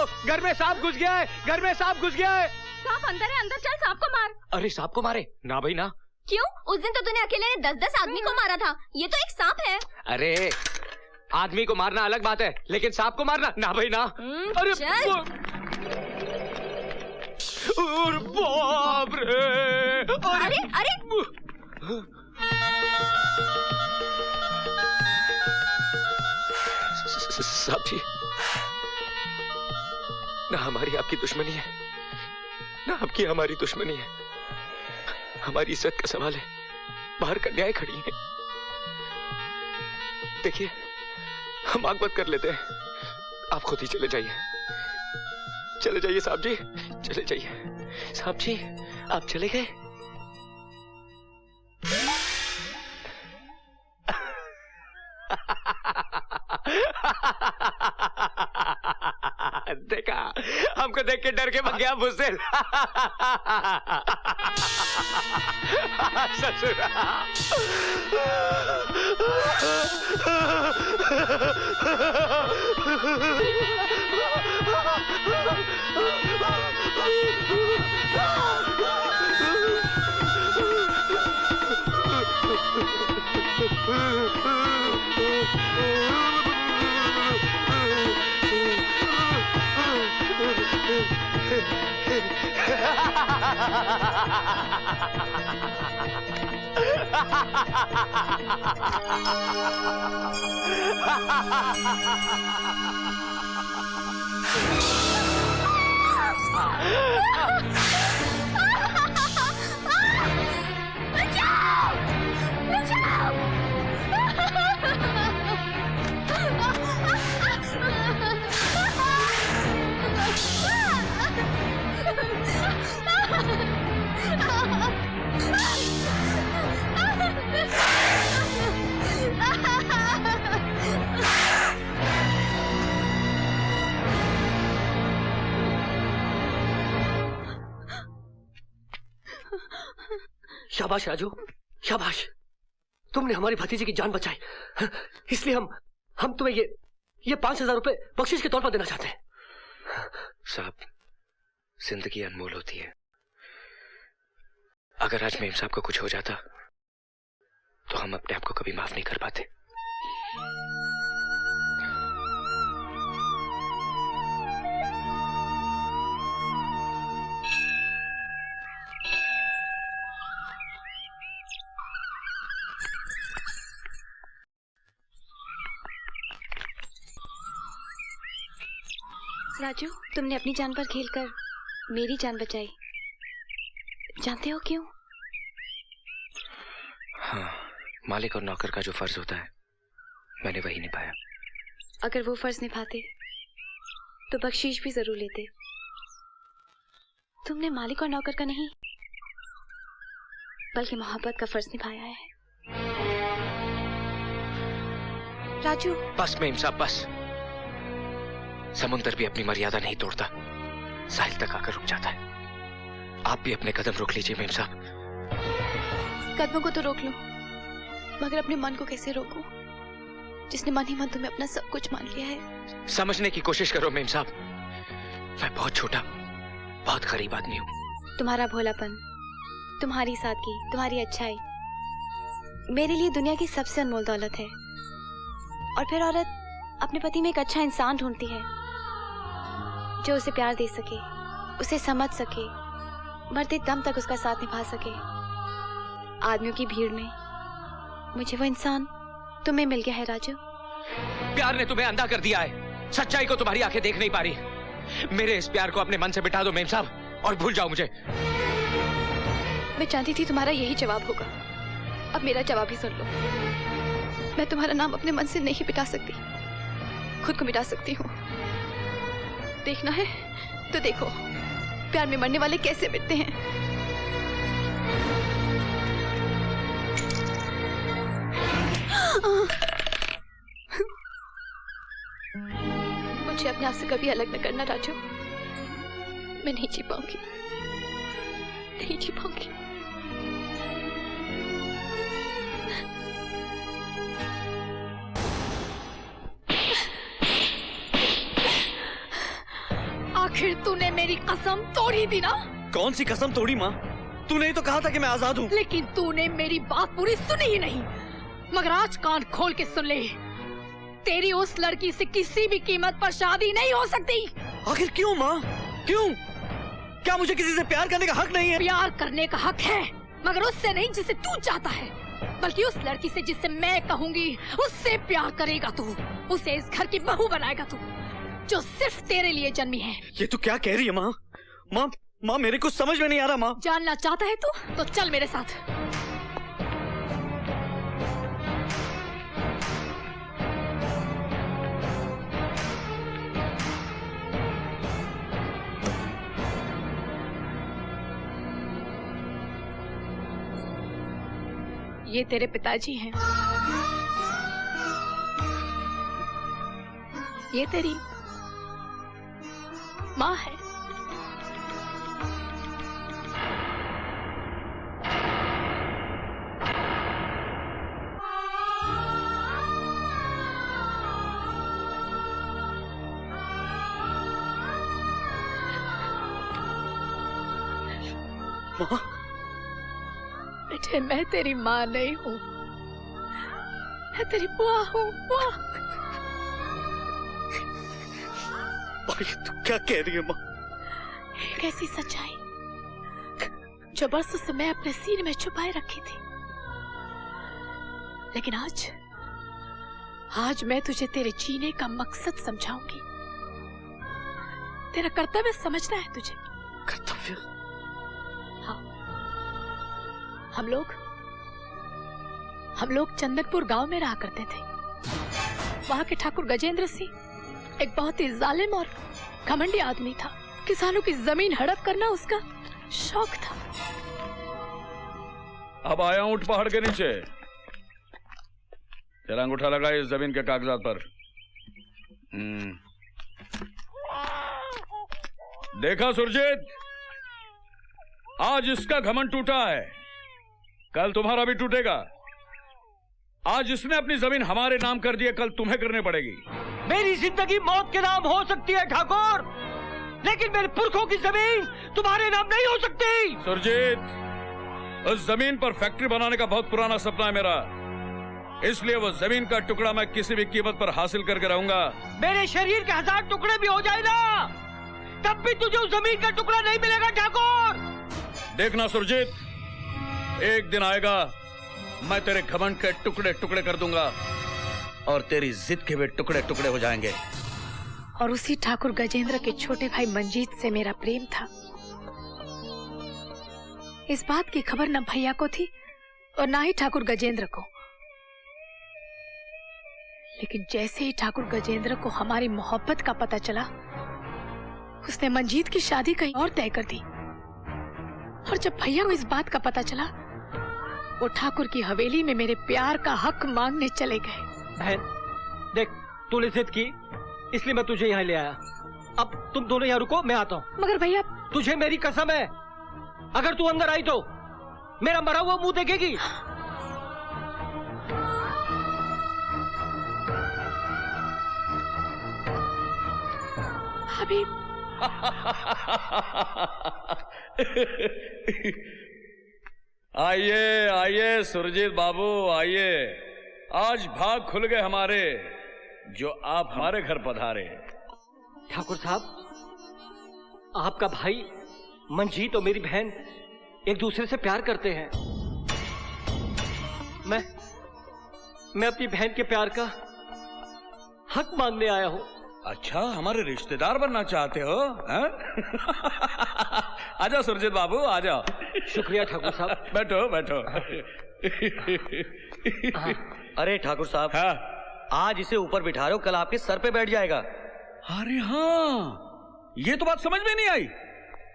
बचाओ, घर में सांप घुस गया है, घर में सांप घुस गया है। सांप अंदर है, अंदर चल, सांप को मार। अरे सांप को मारे? ना भाई ना। क्यों? उस दिन तो तूने अकेले ने 10-10 आदमी को मारा था, ये तो एक सांप है। अरे आदमी को मारना अलग बात है, लेकिन सांप को मारना ना भाई ना। अरे बाप रे! अरे अरे साहब जी, ना हमारी आपकी दुश्मनी है, ना आपकी हमारी दुश्मनी है। हमारी इज्जत का सवाल है, बाहर कन्याएं खड़ी हैं। देखिए, हम आग बंद कर लेते हैं, आप खुद ही चले जाइए। चले जाइए साहब जी, चले जाइए। साहब जी, आप चले गए? देखा, हमको देख के डर के भाग गया बुज़दिल। ससुरा। शाबाश राजू, शाबाश, तुमने हमारी भतीजी की जान बचाई। इसलिए हम तुम्हें ये 5,000 रुपए बख्शिश के तौर पर देना चाहते हैं। साहब, जिंदगी अनमोल होती है। अगर आज मेम साहब को कुछ हो जाता तो हम अपने आप को कभी माफ नहीं कर पाते। राजू, तुमने अपनी जान पर खेलकर मेरी जान बचाई। जानते हो क्यों? हाँ, मालिक और नौकर का जो फर्ज होता है, मैंने वही निभाया। अगर वो फर्ज निभाते तो बख्शीश भी जरूर लेते। तुमने मालिक और नौकर का नहीं, बल्कि मोहब्बत का फर्ज निभाया है। राजू, बस मेम साहब, बस। समुंदर भी अपनी मर्यादा नहीं तोड़ता, साहिल तक आकर रुक जाता है। आप भी अपने कदम रोक लीजिए मेम साहब। कदमों को तो रोक लो, मगर अपने मन को कैसे रोकूं, जिसने मन ही मन तुम्हें अपना सब कुछ मान लिया है। समझने की कोशिश करो मेम साहब, मैं बहुत छोटा, बहुत गरीब आदमी हूँ। तुम्हारा भोलापन, तुम्हारी सादगी, तुम्हारी अच्छाई मेरे लिए दुनिया की सबसे अनमोल दौलत है। और फिर औरत अपने पति में एक अच्छा इंसान ढूंढती है जो उसे प्यार दे सके, उसे समझ सके, मरते दम तक उसका साथ निभा सके। आदमियों की भीड़ में मुझे वो इंसान तुम्हें मिल गया है राजू। प्यार ने तुम्हें अंधा कर दिया है, सच्चाई को तुम्हारी आंखें देख नहीं पा रही। मेरे इस प्यार को अपने मन से बिठा दो मेम साहब, और भूल जाओ मुझे। मैं जानती थी तुम्हारा यही जवाब होगा। अब मेरा जवाब ही सुन लो। मैं तुम्हारा नाम अपने मन से नहीं मिटा सकती, खुद को मिटा सकती हूँ। देखना है तो देखो, प्यार में मरने वाले कैसे मिटते हैं। मुझे अपने आप से कभी अलग न करना राजू। मैं नहीं जी पाऊंगी, नहीं जी पाऊंगी। आखिर तूने मेरी कसम तोड़ी थी ना? कौन सी कसम तोड़ी माँ? तूने ही तो कहा था कि मैं आजाद हूँ। लेकिन तूने मेरी बात पूरी सुनी ही नहीं। मगर आज कान खोल के सुन ले, तेरी उस लड़की से किसी भी कीमत पर शादी नहीं हो सकती। आखिर क्यों माँ? क्यों? क्या मुझे किसी से प्यार करने का हक नहीं है? प्यार करने का हक है, मगर उससे नहीं जिसे तू चाहता है, बल्कि उस लड़की से जिससे मैं कहूंगी उससे प्यार करेगा तू। उसे इस घर की बहू बनाएगा तू, जो सिर्फ तेरे लिए जन्मी है। ये तू क्या कह रही है माँ? माँ माँ मेरे कुछ समझ में नहीं आ रहा माँ। जानना चाहता है तू तो चल मेरे साथ। ये तेरे पिताजी हैं। ये तेरी माँ है। माँ बेटे, मैं तेरी माँ नहीं हूँ, मैं तेरी बुआ हूँ। बुआ। ये तू क्या कह रही है माँ? एक ऐसी सच्चाई जो बरसों से मैं अपने सीने में छुपाए रखी थी, लेकिन आज मैं तुझे तेरे जीने का मकसद समझाऊंगी। तेरा कर्तव्य समझना है तुझे। कर्तव्य? हाँ, हम लोग चंदनपुर गांव में रहा करते थे। वहां के ठाकुर गजेंद्र सिंह एक बहुत ही जालिम और घमंडी आदमी था। किसानों की जमीन हड़प करना उसका शौक था। अब आया ऊंट पहाड़ के नीचे। तेरा अंगूठा लगा इस जमीन के कागजात पर। देखा सुरजीत, आज इसका घमंड टूटा है, कल तुम्हारा भी टूटेगा। आज इसने अपनी जमीन हमारे नाम कर दी है, कल तुम्हें करनी पड़ेगी। मेरी जिंदगी मौत के नाम हो सकती है ठाकुर, लेकिन मेरे पुरखों की जमीन तुम्हारे नाम नहीं हो सकती। सुरजीत, उस जमीन पर फैक्ट्री बनाने का बहुत पुराना सपना है मेरा, इसलिए वो जमीन का टुकड़ा मैं किसी भी कीमत पर हासिल करके रहूंगा। मेरे शरीर के 1000 टुकड़े भी हो जाए ना, तब भी तुझे उस जमीन का टुकड़ा नहीं मिलेगा ठाकुर। देखना सुरजीत, एक दिन आएगा मैं तेरे घमंड के टुकड़े टुकड़े कर दूंगा और तेरी जिद के भी टुकड़े टुकड़े हो जाएंगे। और उसी ठाकुर गजेंद्र के छोटे भाई मंजीत से मेरा प्रेम था। इस बात की खबर न भैया को थी और ना ही ठाकुर गजेंद्र को। लेकिन जैसे ही ठाकुर गजेंद्र को हमारी मोहब्बत का पता चला, उसने मंजीत की शादी कहीं और तय कर दी। और जब भैया को इस बात का पता चला, वो ठाकुर की हवेली में मेरे प्यार का हक मांगने चले गए। बहन देख, तूने जिद की इसलिए मैं तुझे यहाँ ले आया। अब तुम दोनों यहाँ रुको, मैं आता हूँ। मगर भैया, तुझे मेरी कसम है, अगर तू अंदर आई तो मेरा मरा हुआ मुंह देखेगी। भाभी। आइए आइए सुरजीत बाबू, आइए। आज भाग खुल गए हमारे, जो आप हमारे घर पधारे। ठाकुर साहब, आपका भाई मंजीत और मेरी बहन एक दूसरे से प्यार करते हैं। मैं अपनी बहन के प्यार का हक मांगने आया हूँ। अच्छा, हमारे रिश्तेदार बनना चाहते हो? आ जाओ सुरजीत बाबू, आ जाओ। शुक्रिया ठाकुर साहब। बैठो बैठो। अरे ठाकुर साहब, हाँ? आज इसे ऊपर बिठा रहे हो, कल आपके सर पे बैठ जाएगा। अरे हाँ, ये तो बात समझ में नहीं आई।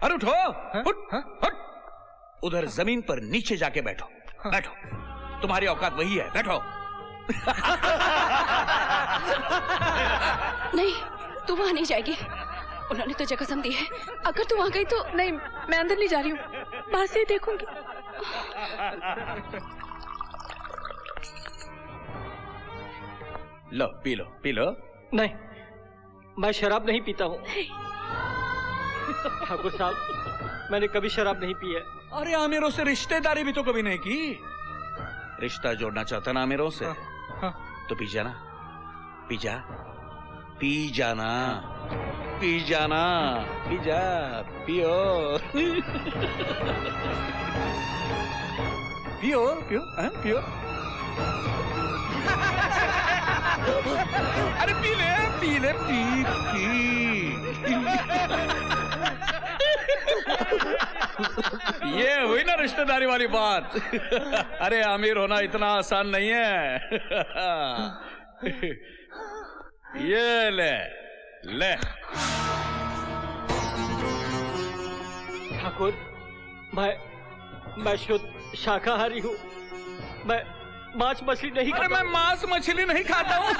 अरे उठो, उठ। उधर जमीन पर नीचे जाके बैठो। बैठो, तुम्हारी औकात वही है, बैठो। नहीं, तू वहां नहीं जाएगी। उन्होंने तुझे कसम दी है, अगर तू वहां गई तो। नहीं, मैं अंदर नहीं जा रही हूँ, बाहर से ही देखूंगी। लो, पी लो, पी लो। नहीं, मैं शराब नहीं पीता हूँ। ठाकुर साहब, मैंने कभी शराब नहीं पी है। अरे आमिरों से रिश्तेदारी भी तो कभी नहीं की। रिश्ता जोड़ना चाहता ना आमिरों से? तो पी जाना, पी जा, पी जाना, पी जाना, पी जा, पियो। पियो पियो पियो। अरे पी ले, पी ले, पी पी। ये हुई ना रिश्तेदारी वाली बात। अरे अमीर होना इतना आसान नहीं है। ये ले ले। ठाकुर, मैं शुद्ध शाकाहारी हूँ। मैं मांस मछली नहीं खाता। अरे मैं मांस मछली नहीं खाता हूँ।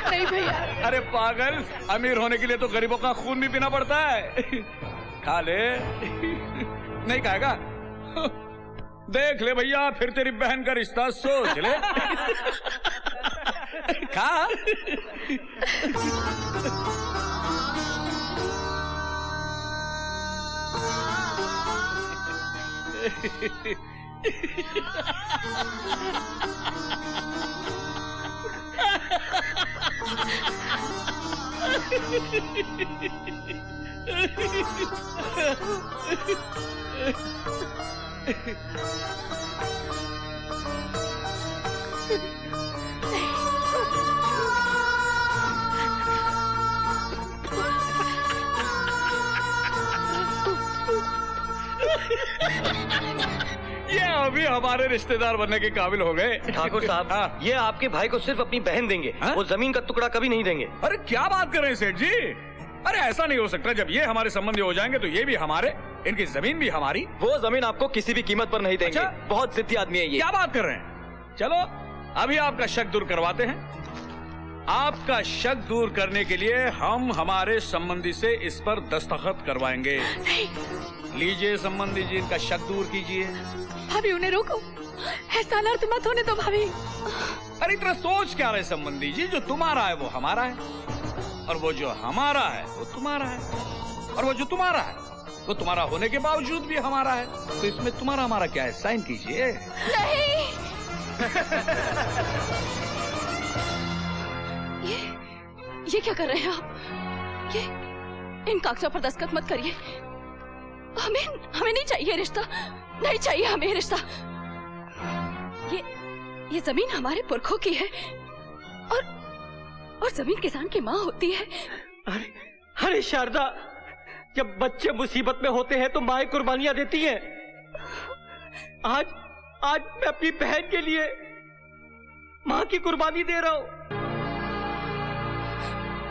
नहीं भैया। अरे पागल, अमीर होने के लिए तो गरीबों का खून भी पीना पड़ता है। खा ले। नहीं खाएगा? देख ले भैया, फिर तेरी बहन का रिश्ता सोच ले। खा। ये अभी हमारे रिश्तेदार बनने के काबिल हो गए। ठाकुर साहब, हाँ। ये आपके भाई को सिर्फ अपनी बहन देंगे। हाँ? वो जमीन का टुकड़ा कभी नहीं देंगे। अरे क्या बात कर रहे हैं सेठ जी? अरे ऐसा नहीं हो सकता। जब ये हमारे संबंधी हो जाएंगे तो ये भी हमारे, इनकी जमीन भी हमारी। वो जमीन आपको किसी भी कीमत पर नहीं देंगे। अच्छा? बहुत जिद्दी आदमी है ये। क्या बात कर रहे हैं? चलो अभी आपका शक दूर करवाते हैं। आपका शक दूर करने के लिए हम हमारे संबंधी से इस पर दस्तखत करवाएंगे। लीजिए संबंधी जी, इनका शक दूर कीजिए। भाभी उन्हें रोको, ऐसा अनर्थ मत होने दो भाभी। अरे इतना सोच क्या रहे संबंधी जी? जो तुम्हारा है वो हमारा है, और वो जो हमारा है वो तुम्हारा है, और वो जो तुम्हारा है वो तुम्हारा होने के बावजूद भी हमारा है। तो इसमें तुम्हारा हमारा क्या है? साइन कीजिए। नहीं। ये क्या कर रहे हैं आप? ये इन कागजों पर दस्तखत मत करिए। हमें नहीं चाहिए रिश्ता, नहीं चाहिए हमें रिश्ता। ये जमीन हमारे पुरखों की है, और जमीन किसान की माँ होती है। अरे शारदा, जब बच्चे मुसीबत में होते हैं तो माएं कुर्बानियां देती हैं। आज मैं अपनी बहन के लिए माँ की कुर्बानी दे रहा हूँ।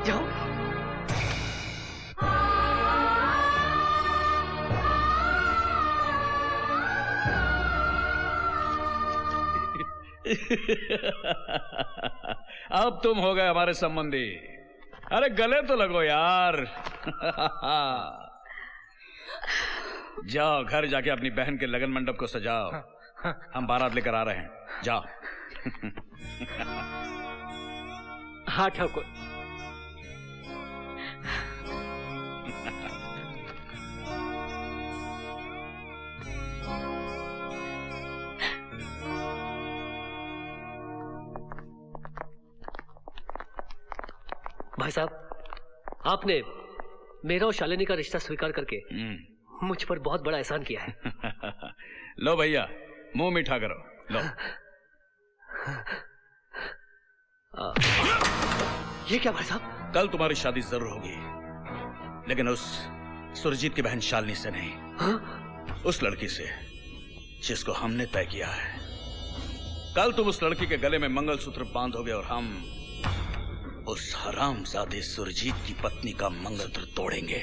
जाओ। अब तुम हो गए हमारे संबंधी। अरे गले तो लगो यार। जाओ घर जाके अपनी बहन के लगन मंडप को सजाओ। हम बारात लेकर आ रहे हैं, जाओ। हाँ ठाकुर। भाई साहब, आपने मेरा और शालिनी का रिश्ता स्वीकार करके मुझ पर बहुत बड़ा एहसान किया है। लो भैया, मुंह मीठा करो, लो। ये क्या भाई साहब? कल तुम्हारी शादी जरूर होगी, लेकिन उस सुरजीत की बहन शालिनी से नहीं। हाँ? उस लड़की से जिसको हमने तय किया है। कल तुम उस लड़की के गले में मंगलसूत्र बांधोगे और हम उस हरामजादे सुरजीत की पत्नी का मंगलसूत्र तोड़ेंगे।